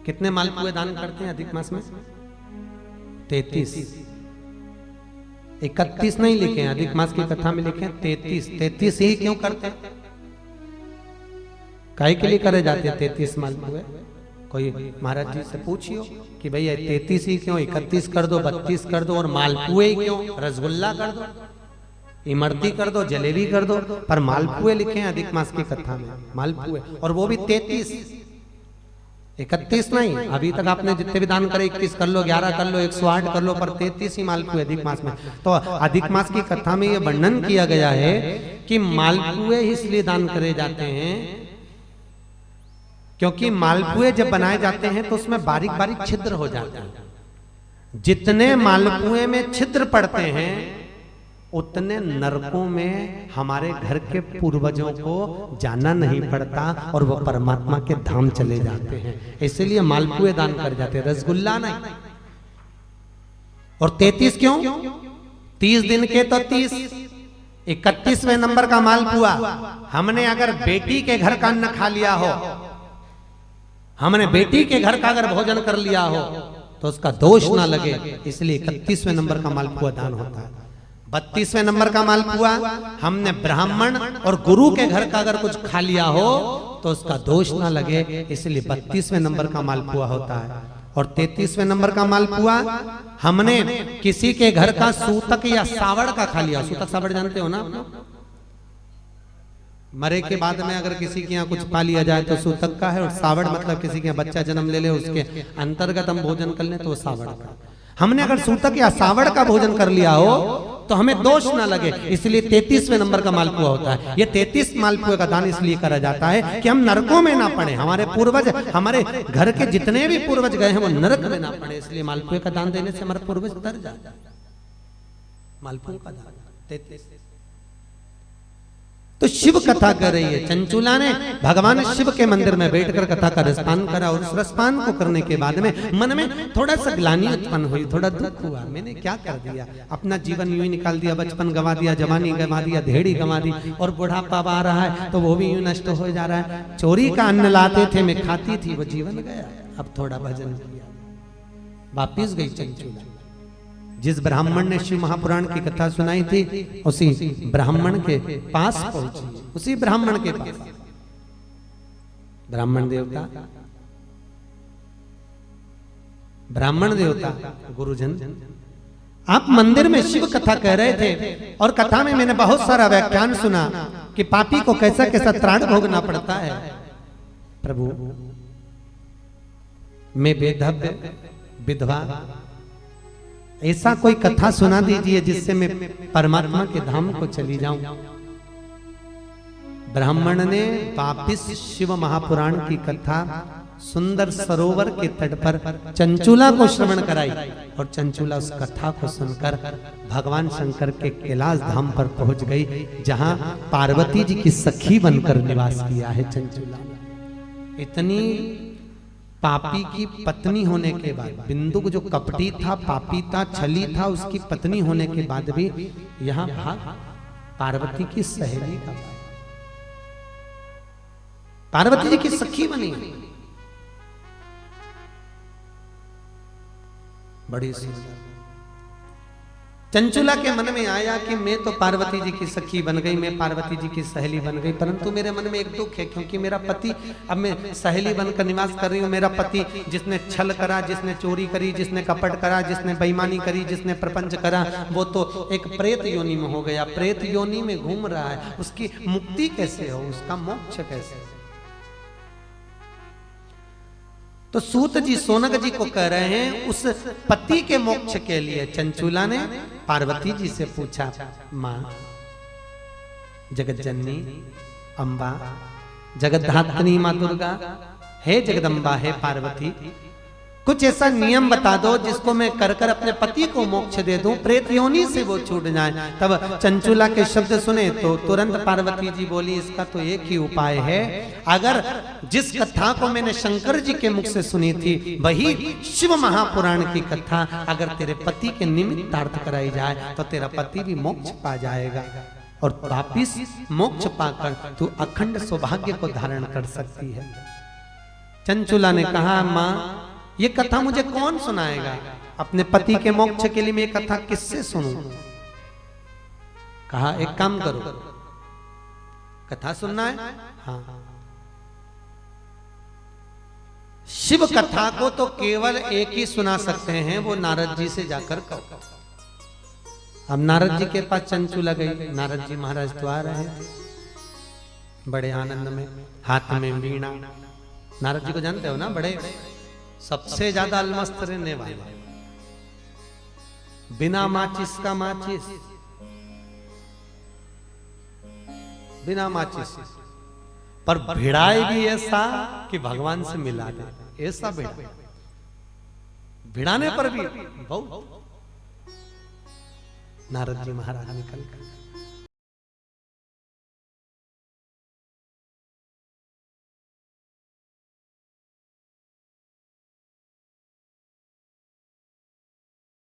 कितने मालपुए दान करते हैं अधिक मास में? 33। 31 नहीं लिखे हैं, अधिक मास की कथा में लिखे हैं 33। 33 ही क्यों करते हैं? काहे के लिए करे जाते हैं 33 मालपुए? कोई महाराज जी से पूछियो कि भैया 33 ही क्यों, 31 कर दो, 32 कर दो, और मालपुए ही क्यों? रसगुल्ला कर दो, इमरती कर दो, जलेबी कर दो, पर मालपुए लिखे हैं अधिक मास की कथा में, मालपुए, और वो भी 33। 31 नहीं। अभी तक आपने जितने भी दान करे 21 कर लो, 11 कर लो, 108 कर लो, पर 33 ही मालपुए अधिक मास में। तो अधिक मास की कथा में यह वर्णन किया गया है कि मालपुए इसलिए दान करे जाते हैं क्योंकि मालपुए जब बनाए जाते हैं तो उसमें बारीक बारीक छिद्र हो जाते हैं। जितने मालपुए में छिद्र पड़ते हैं उतने नरकों में हमारे घर के पूर्वजों को जाना नहीं पड़ता और वो परमात्मा के धाम चले जाते हैं। इसलिए मालपुए दान कर जाते हैं, रसगुल्ला नहीं। और 33 क्यों? 30 दिन के तो 30, 31वें नंबर का मालपुआ। हमने अगर बेटी के घर का अन्न खा लिया हो, हमने बेटी के घर का अगर भोजन कर लिया हो तो उसका दोष ना लगे, इसलिए 31वें नंबर का मालपुआ दान होता है। 32वें नंबर का मालपुआ हमने ब्राह्मण और गुरु के घर का अगर कुछ खा लिया हो तो उसका दोष ना लगे, इसलिए 32वें नंबर का मालपुआ होता है। और 33वें नंबर का मालपुआ हमने किसी के घर का सूतक या सावड़ का खा लिया। सूतक सावड़ जानते हो ना? मरे के बाद में अगर किसी के यहाँ कुछ पा लिया जाए तो सूतक का है, और सावड़ मतलब किसी के यहाँ बच्चा जन्म ले ले उसके अंतर्गत हम भोजन कर लें तो सावड़ का। हमने अगर सूतक या सावड़ का भोजन कर लिया हो तो हमें दोष ना लगे, इसलिए 33वें नंबर का मालपुआ होता है। ये 33 मालपुए का दान इसलिए करा जाता है कि हम नरकों में ना पड़े, हमारे पूर्वज, हमारे घर के जितने भी पूर्वज गए हैं वो नरक में ना पड़े, इसलिए मालपुए का दान देने से हमारे पूर्वज तर जाते हैं। मालपुए का दान 33। तो शिव कथा कर रही है। चंचूला ने भगवान शिव के मंदिर में बैठकर कथा का रसपान करा, और उस रसपान को करने के बाद में मन में थोड़ा सा ग्लानि उत्पन्न हुई, थोड़ा दुख हुआ। मैंने क्या कर दिया? अपना जीवन यूं ही निकाल दिया, बचपन गवा दिया, जवानी गवा दिया, धेड़ी गवा दी, और बुढ़ापा आ रहा है तो वो भी यूं नष्ट हो जा रहा है। चोरी का अन्न लाते थे, मैं खाती थी, वो जीवन गया। अब थोड़ा भजन किया, वापिस गई चंचूला। जिस ब्राह्मण ने शिव महापुराण की कथा सुनाई थी उसी ब्राह्मण के पास पहुंची, उसी ब्राह्मण के पास। ब्राह्मण देवता, ब्राह्मण देवता गुरुजन, आप मंदिर में शिव कथा कह रहे थे, और कथा में मैंने बहुत सारा व्याख्यान सुना कि पापी को कैसा कैसा त्राण भोगना पड़ता है। प्रभु, मैं बेधव्य विधवा, ऐसा कोई कथा सुना दीजिए जिससे मैं परमात्मा के धाम को चली जाऊं। ब्राह्मण ने वापिस शिव महापुराण की कथा सुंदर सरोवर के तट पर चंचूला को श्रवण कराई, और चंचूला उस कथा को सुनकर भगवान शंकर के कैलाश धाम पर पहुंच गई, जहां पार्वती जी की सखी बनकर निवास किया है चंचूला। इतनी पापी की पत्नी होने के बाद, बिंदु जो कपटी था, पापी था, छली था, उसकी पत्नी होने के बाद भी यहां भाग पार्वती की सहेली का, पार्वती जी की सखी बनी। बड़ी सुंदर। चंचूला के मन में आया कि मैं तो पार्वती जी की सखी बन गई, मैं पार्वती जी की सहेली बन गई, परंतु मेरे मन में एक दुख है, क्योंकि मेरा पति, अब मैं सहेली बनकर निवास कर रही हूँ, मेरा पति जिसने छल करा, जिसने चोरी करी, जिसने कपट करा, जिसने बेईमानी करी, जिसने प्रपंच करा, वो तो एक प्रेत योनि में हो गया, प्रेत योनि में घूम रहा है। उसकी मुक्ति कैसे हो, उसका मोक्ष कैसे हो? तो सूत जी सोनक जी को कह रहे हैं, उस पति के मोक्ष के लिए चंचूला ने पार्वती जी से पूछा, मां जगत जननी अम्बा, जगतधात्री मां दुर्गा, हे जगदम्बा, हे पार्वती, कुछ ऐसा नियम बता दो जिसको मैं कर कर अपने पति को मोक्ष दे दूं, प्रेत योनि से वो छूट जाए। तब चंचूला के शब्द सुने तो तुरंत पार्वती जी बोली, इसका तो एक ही उपाय है, अगर जिस कथा को मैंने शंकर जी के मुख से सुनी थी, वही शिव महापुराण की कथा अगर तेरे पति के निमित्तार्थ कराई जाए तो तेरा पति भी मोक्ष पा जाएगा, और वापिस मोक्ष पाकर तू अखंड सौभाग्य को धारण कर सकती है। चंचुला ने कहा, माँ ये कथा मुझे कौन सुनाएगा? अपने पति के मोक्ष के लिए मैं ये कथा किससे सुनूं? कहा एक काम करो, कथा सुनना है? हाँ। शिव कथा को तो केवल एक ही सुना सकते हैं, वो नारद जी से जाकर कहो। अब नारद जी के पास चंचुला गई। नारद जी महाराज तो आ रहे थे बड़े आनंद में, हाथ में वीणा। नारद जी को जानते हो ना, बड़े सबसे ज्यादा अलमस्त रहने वाले, बिना माचिस का माचिस, बिना माचिस, पर भिड़ाए भी ऐसा कि भगवान से मिला दे, ऐसा भिड़ा, भिड़ाने पर भी बहुत। नारद जी महाराज निकल गए।